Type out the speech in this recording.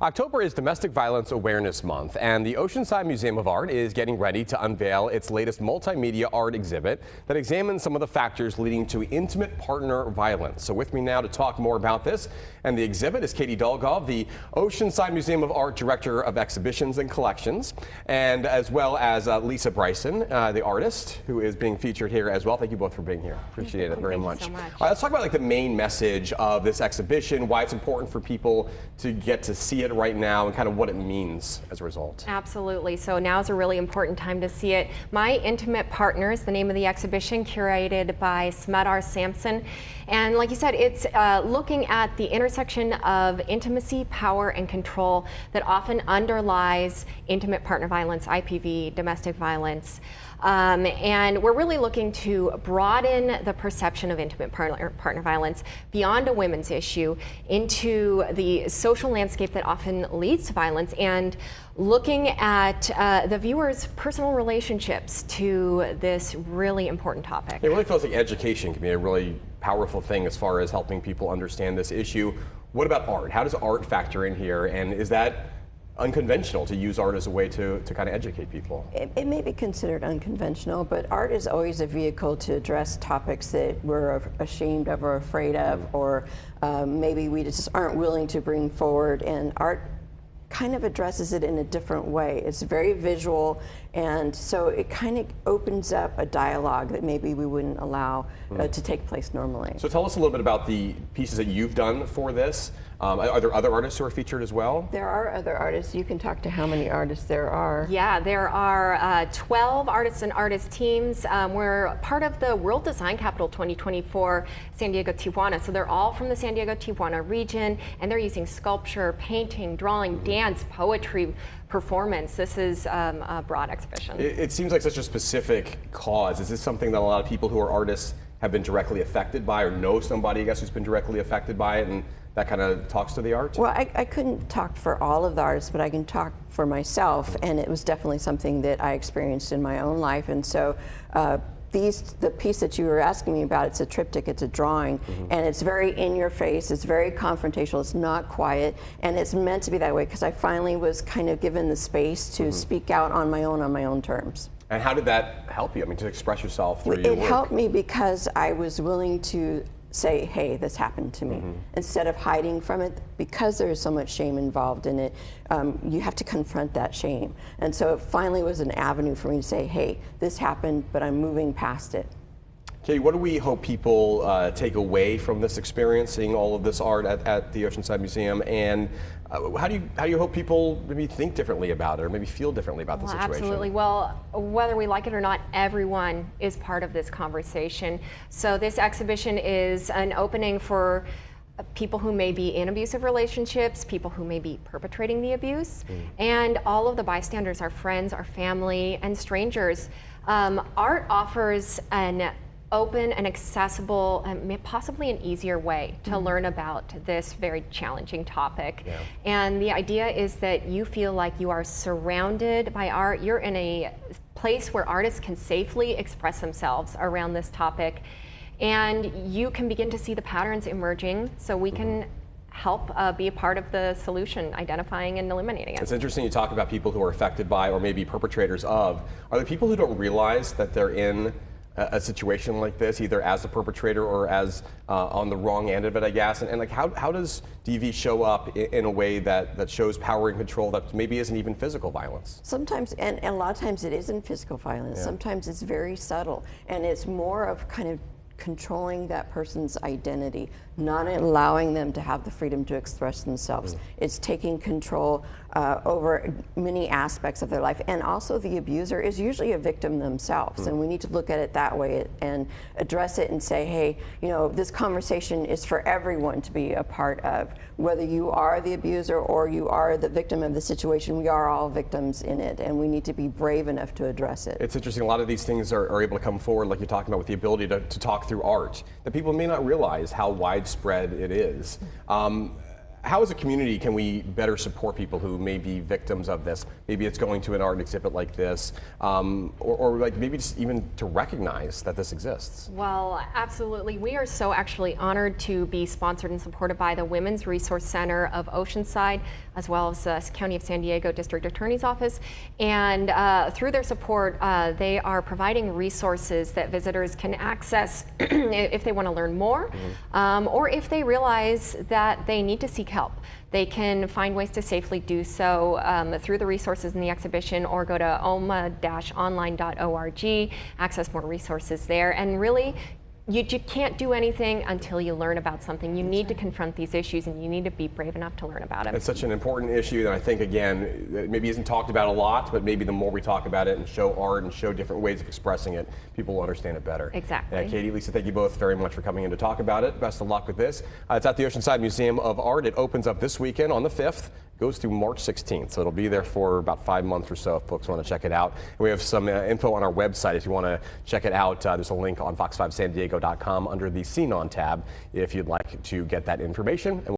October is Domestic Violence Awareness Month, and the Oceanside Museum of Art is getting ready to unveil its latest multimedia art exhibit that examines some of the factors leading to intimate partner violence. So with me now to talk more about this and the exhibit is Katie Dolgov, the Oceanside Museum of Art Director of Exhibitions and Collections, and as well as Lisa Bryson, the artist, who is being featured here as well. Thank you both for being here. Appreciate it very much. Thank you so much. All right, let's talk about the main message of this exhibition, why it's important for people to get to see it right now and kind of what it means as a result. Absolutely. So now is a really important time to see it. My Intimate Partners, the name of the exhibition, curated by Smedar Sampson. And like you said, it's looking at the intersection of intimacy, power, and control that often underlies intimate partner violence, IPV, domestic violence. And we're really looking to broaden the perception of intimate partner violence beyond a women's issue into the social landscape that often leads to violence, and looking at the viewers' personal relationships to this really important topic. It really feels like education can be a really powerful thing as far as helping people understand this issue. What about art? How does art factor in here, and is that unconventional to use art as a way to kind of educate people? It may be considered unconventional, but art is always a vehicle to address topics that we're ashamed of or afraid of, or maybe we just aren't willing to bring forward, and art kind of addresses it in a different way. It's very visual, and so it kind of opens up a dialogue that maybe we wouldn't allow to take place normally. So tell us a little bit about the pieces that you've done for this. Are there other artists who are featured as well? There are other artists. You can talk to how many artists there are. Yeah, there are 12 artists and artist teams. We're part of the World Design Capital 2024 San Diego Tijuana. So they're all from the San Diego Tijuana region, and they're using sculpture, painting, drawing, dance, poetry, performance. This is a broad exhibition. It seems like such a specific cause. Is this something that a lot of people who are artists have been directly affected by, or know somebody, I guess, who's been directly affected by it, and that kind of talks to the art? Well, I couldn't talk for all of the artists, but I can talk for myself, and it was definitely something that I experienced in my own life. And so the piece that you were asking me about, it's a triptych, it's a drawing, and it's very in your face, it's very confrontational, it's not quiet, and it's meant to be that way because I finally was kind of given the space to speak out on my own terms. And how did that help you? I mean, to express yourself through your work? It helped me because I was willing to say, hey, this happened to me, instead of hiding from it, because there is so much shame involved in it. You have to confront that shame. And so it finally was an avenue for me to say, hey, this happened, but I'm moving past it. Katie, what do we hope people take away from this experience, seeing all of this art at the Oceanside Museum, and how do you hope people maybe think differently about it, or maybe feel differently about the situation? Absolutely. Well, whether we like it or not, everyone is part of this conversation. So this exhibition is an opening for people who may be in abusive relationships, people who may be perpetrating the abuse, and all of the bystanders, our friends, our family, and strangers. Art offers an open and accessible and possibly an easier way to learn about this very challenging topic. Yeah. And the idea is that you feel like you are surrounded by art. You're in a place where artists can safely express themselves around this topic, and you can begin to see the patterns emerging, so we can help be a part of the solution, identifying and eliminating it. It's interesting you talk about people who are affected by, or maybe perpetrators of. Are there people who don't realize that they're in a situation like this, either as a perpetrator or as on the wrong end of it, I guess? And like, how does DV show up in a way that shows power and control that maybe isn't even physical violence? Sometimes, and a lot of times it isn't physical violence. Yeah. Sometimes it's very subtle, and it's more of kind of controlling that person's identity, not allowing them to have the freedom to express themselves. It's taking control over many aspects of their life. And also the abuser is usually a victim themselves. And we need to look at it that way and address it and say, hey, you know, this conversation is for everyone to be a part of. Whether you are the abuser or you are the victim of the situation, we are all victims in it, and we need to be brave enough to address it. It's interesting, a lot of these things are able to come forward, like you're talking about, with the ability to talk through art, that people may not realize how widespread it is. how as a community can we better support people who may be victims of this? Maybe it's going to an art exhibit like this, or like maybe just even to recognize that this exists. Well, absolutely. We are so actually honored to be sponsored and supported by the Women's Resource Center of Oceanside, as well as the County of San Diego District Attorney's Office. And through their support, they are providing resources that visitors can access if they want to learn more, or if they realize that they need to seek help. They can find ways to safely do so through the resources in the exhibition, or go to oma-online.org, access more resources there, and really you can't do anything until you learn about something. You need to confront these issues, and you need to be brave enough to learn about it. It's such an important issue that I think, again, it maybe isn't talked about a lot, but maybe the more we talk about it and show art and show different ways of expressing it, people will understand it better. Exactly. Katie, Lisa, thank you both very much for coming in to talk about it. Best of luck with this. It's at the Oceanside Museum of Art. It opens up this weekend on the 5th. Goes through March 16th, so it'll be there for about 5 months or so if folks want to check it out. And we have some info on our website if you want to check it out. There's a link on fox5sandiego.com under the Scene On tab if you'd like to get that information. And